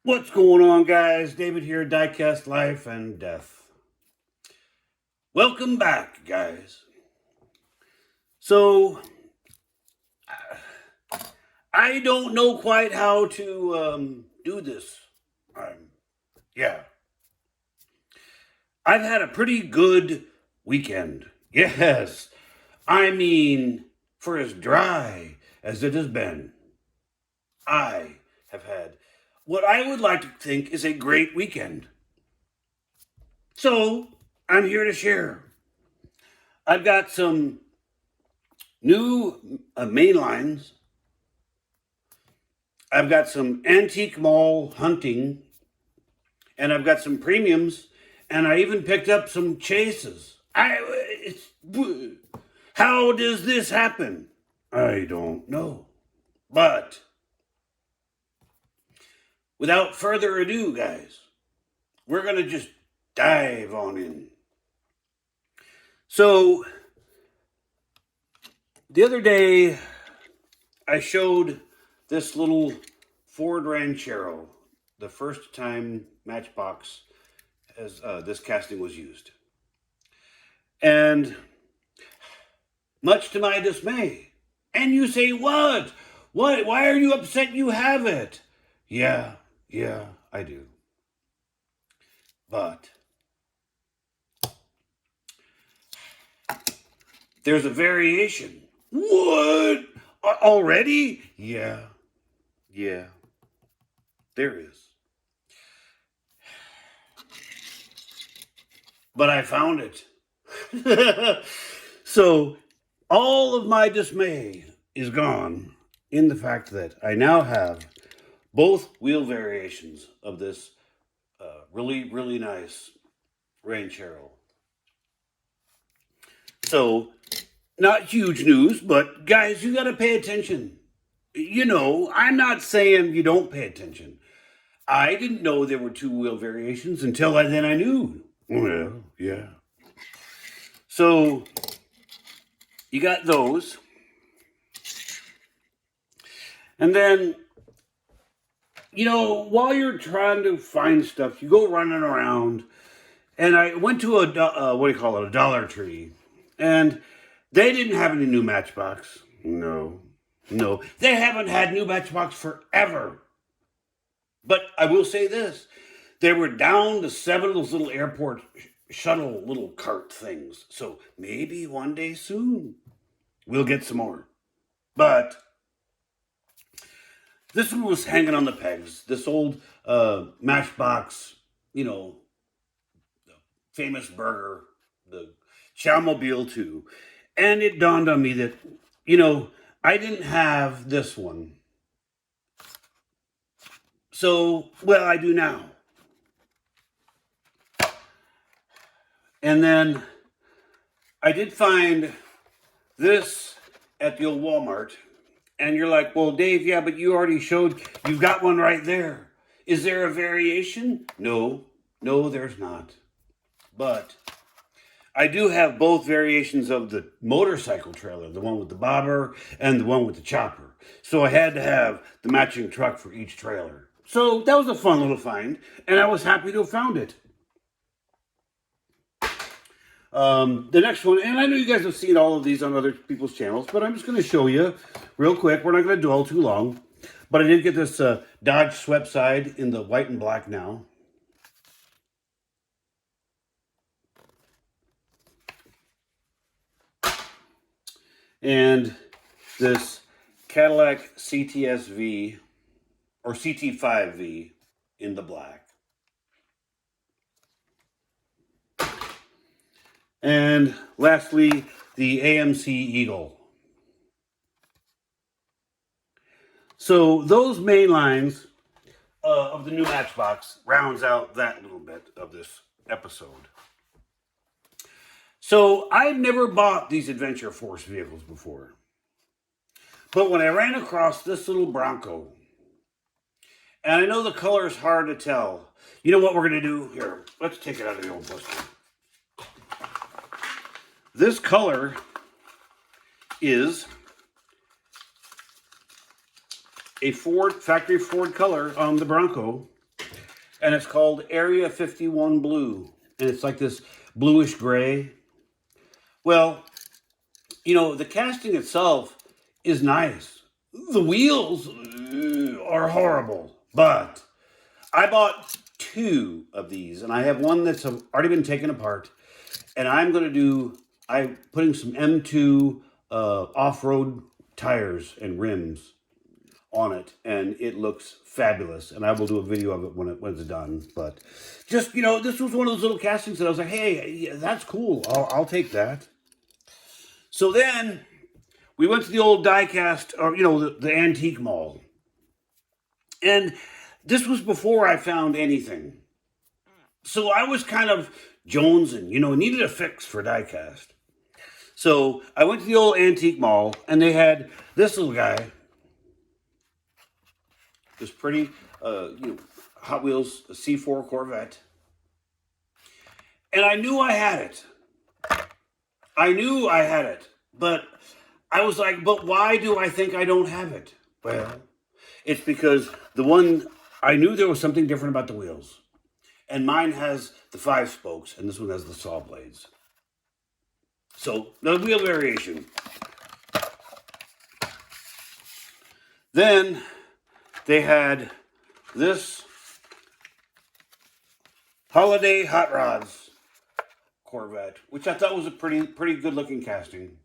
What's going on, guys? David here, Diecast Life and Death. Welcome back, guys. So, I don't know quite how to do this. Yeah. I've had a pretty good weekend. Yes. I mean, for as dry as it has been, I have had what I would like to think is a great weekend. So, I'm here to share. I've got some new main lines. I've got some antique mall hunting. And I've got some premiums. And I even picked up some chases. How does this happen? I don't know. But without further ado, guys, we're going to just dive on in. So, the other day, I showed this little Ford Ranchero, the first time Matchbox as this casting was used. And much to my dismay, and you say, what? Why are you upset you have it? Yeah, I do. But there's a variation. What? Already? Yeah, there is. But I found it. So all of my dismay is gone in the fact that I now have both wheel variations of this really nice Ranchero. So, not huge news, but guys, you got to pay attention. You know, I'm not saying you don't pay attention. I didn't know there were two wheel variations until then I knew. Well, yeah. So, you got those. And then, you know, while you're trying to find stuff, you go running around. And I went to a Dollar Tree. And they didn't have any new Matchbox. No. They haven't had new Matchbox forever. But I will say this. They were down to 7 of those little airport shuttle little cart things. So maybe one day soon we'll get some more. But this one was hanging on the pegs. This old Matchbox, you know, the famous burger, the Chowmobile 2. And it dawned on me that, you know, I didn't have this one. So, well, I do now. And then I did find this at the old Walmart. And you're like, well, Dave, yeah, but you already showed, you've got one right there. Is there a variation? No, there's not. But I do have both variations of the motorcycle trailer, the one with the bobber and the one with the chopper. So I had to have the matching truck for each trailer. So that was a fun little find, and I was happy to have found it. The next one, and I know you guys have seen all of these on other people's channels, but I'm just going to show you real quick. We're not going to dwell too long, but I did get this Dodge swept side in the white and black now. And this Cadillac CTS-V or CT5V in the black. And lastly, the AMC Eagle. So those main lines of the new Matchbox rounds out that little bit of this episode. So I've never bought these Adventure Force vehicles before. But when I ran across this little Bronco, and I know the color is hard to tell. You know what we're going to do? Here, let's take it out of the old blister. This color is a Ford, factory Ford color on the Bronco. and it's called Area 51 Blue. And it's like this bluish gray. Well, the casting itself is nice. The wheels are horrible, but I bought 2 of these, and I have one that's already been taken apart, and I'm putting some M2 off-road tires and rims on it, and it looks fabulous, and I will do a video of it when it's done. But just, this was one of those little castings that I was like, hey, yeah, that's cool. I'll take that. So then we went to the old Diecast, or, the antique mall. And this was before I found anything. So I was kind of jonesing, needed a fix for Diecast. So I went to the old antique mall, and they had this little guy. This pretty, Hot Wheels C4 Corvette. And I knew I had it. But I was like, but why do I think I don't have it? Well, it's because I knew there was something different about the wheels. And mine has the 5 spokes, and this one has the saw blades. So, the wheel variation. Then they had this Holiday Hot Rods Corvette, which I thought was a pretty good looking casting.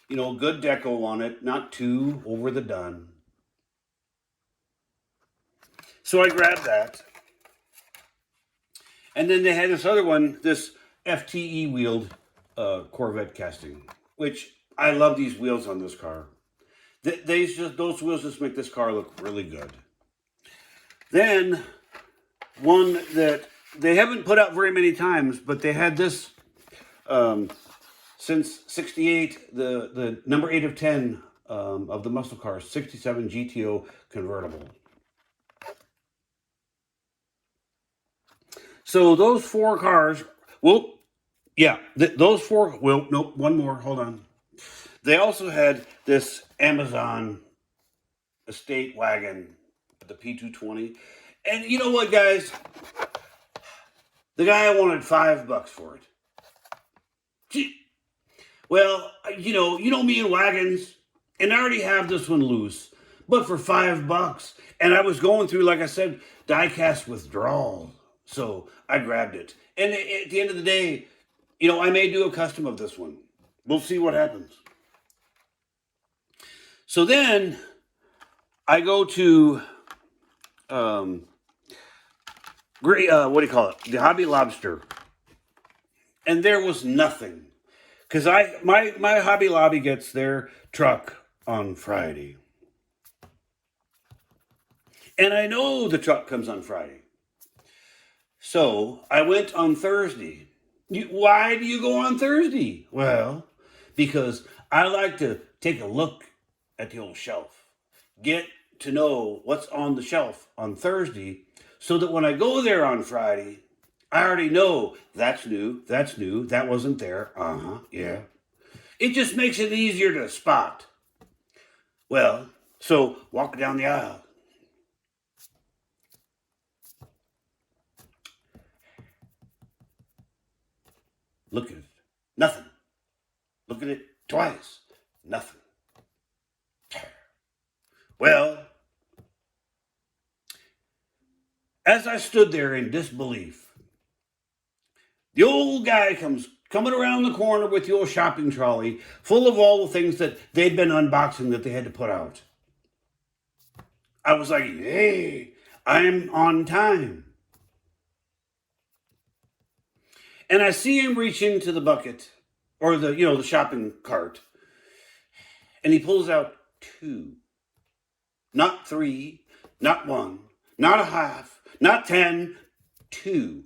Good deco on it, not too over the done. So I grabbed that. And then they had this other one, this FTE wheeled Corvette casting, which I love these wheels on this car. Those wheels just make this car look really good. Then one that they haven't put out very many times, but they had this since '68, the number 8 of 10 of the muscle cars, 67 GTO convertible. So those 4 cars, those 4, nope, one more, hold on. They also had this Amazon estate wagon, the P220. And you know what, guys? The guy wanted $5 for it. Gee. Well, you know me and wagons, and I already have this one loose, but for $5. And I was going through, like I said, Diecast withdrawal. So I grabbed it. And at the end of the day, I may do a custom of this one. We'll see what happens. So then I go to, the Hobby Lobster. And there was nothing. Because my Hobby Lobby gets their truck on Friday. And I know the truck comes on Friday. So I went on Thursday. Why do you go on Thursday? Well, because I like to take a look at the old shelf. Get to know what's on the shelf on Thursday, so that when I go there on Friday, I already know that's new, that wasn't there. Yeah. It just makes it easier to spot. Well, so walk down the aisle. Look at it. Nothing. Look at it twice. Nothing. Well, as I stood there in disbelief, the old guy comes coming around the corner with the old shopping trolley full of all the things that they'd been unboxing that they had to put out. I was like, hey, I'm on time. And I see him reach into the bucket, or the shopping cart, and he pulls out 2. Not 3, not 1, not a half, not 10, 2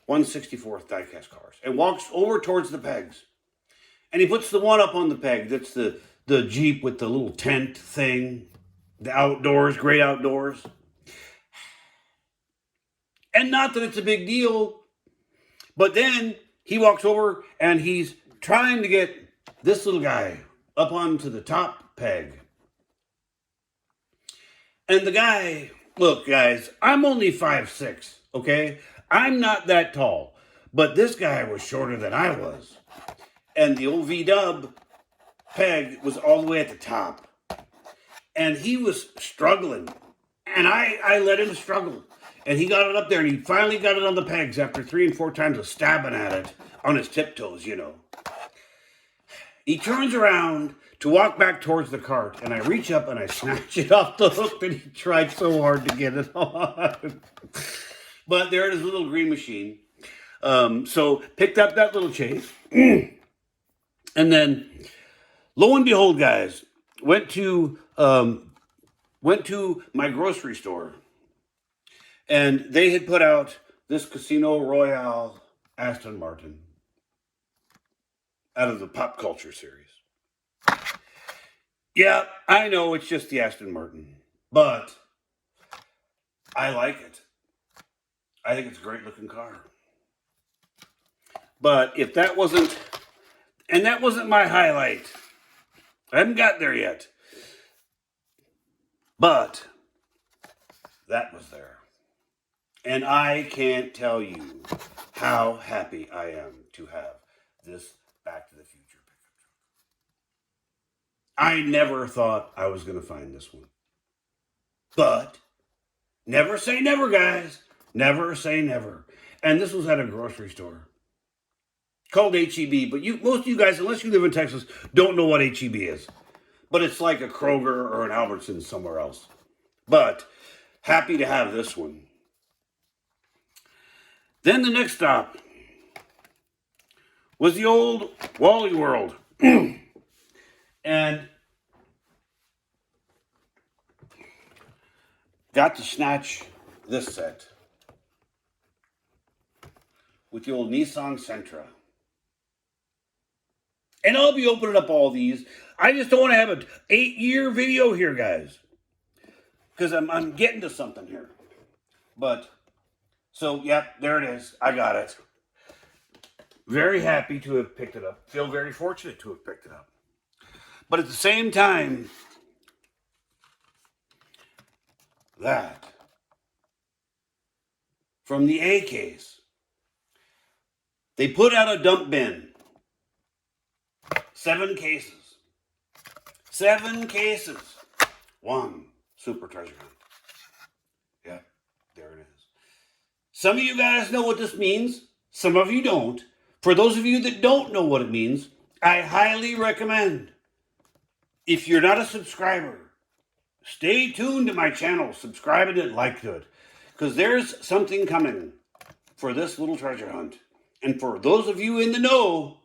1/64th diecast cars, and walks over towards the pegs. And he puts the one up on the peg. That's the Jeep with the little tent thing, the outdoors, great outdoors. And not that it's a big deal, but then he walks over and he's trying to get this little guy up onto the top peg. And the guy, Look, guys, I'm only 5'6", okay? I'm not that tall. But this guy was shorter than I was. And the old V-dub peg was all the way at the top. And he was struggling. And I let him struggle. And he got it up there, and he finally got it on the pegs after 3 and 4 times of stabbing at it on his tiptoes, you know. He turns around to walk back towards the cart, and I reach up and I snatch it off the hook that he tried so hard to get it on. But there it is, little green machine. So picked up that little chase. And then, lo and behold, guys, went to my grocery store. And they had put out this Casino Royale Aston Martin out of the pop culture series. Yeah, I know it's just the Aston Martin, but I like it. I think it's a great looking car. But if that wasn't, and that wasn't my highlight, I haven't got there yet, but that was there. And I can't tell you how happy I am to have this Back to the Future pickup truck. I never thought I was going to find this one. But never say never, guys. Never say never. And this was at a grocery store called H-E-B. But most of you guys, unless you live in Texas, don't know what H-E-B is. But it's like a Kroger or an Albertsons somewhere else. But happy to have this one. Then the next stop was the old Wally World. And got to snatch this set with the old Nissan Sentra. And I'll be opening up all these. I just don't want to have an 8-year video here, guys. Because I'm getting to something here. But... so, yep, there it is. I got it. Very happy to have picked it up. Feel very fortunate to have picked it up. But at the same time, that, from the A case, they put out a dump bin. 7 cases. 7 cases. 1 super treasure hunt. Yep, there it is. Some of you guys know what this means. Some of you don't. For those of you that don't know what it means, I highly recommend, if you're not a subscriber, stay tuned to my channel. Subscribe and like to it. Because there's something coming for this little treasure hunt. And for those of you in the know,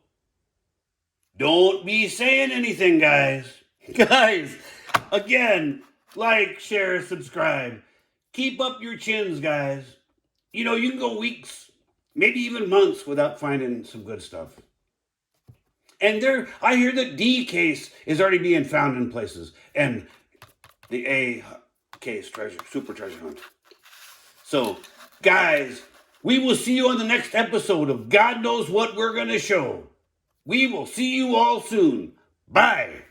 don't be saying anything, guys. Guys, again, like, share, subscribe. Keep up your chins, guys. You know, you can go weeks, maybe even months without finding some good stuff. And I hear that D case is already being found in places. And the A case super treasure hunt. So, guys, we will see you on the next episode of God Knows What We're Going to Show. We will see you all soon. Bye.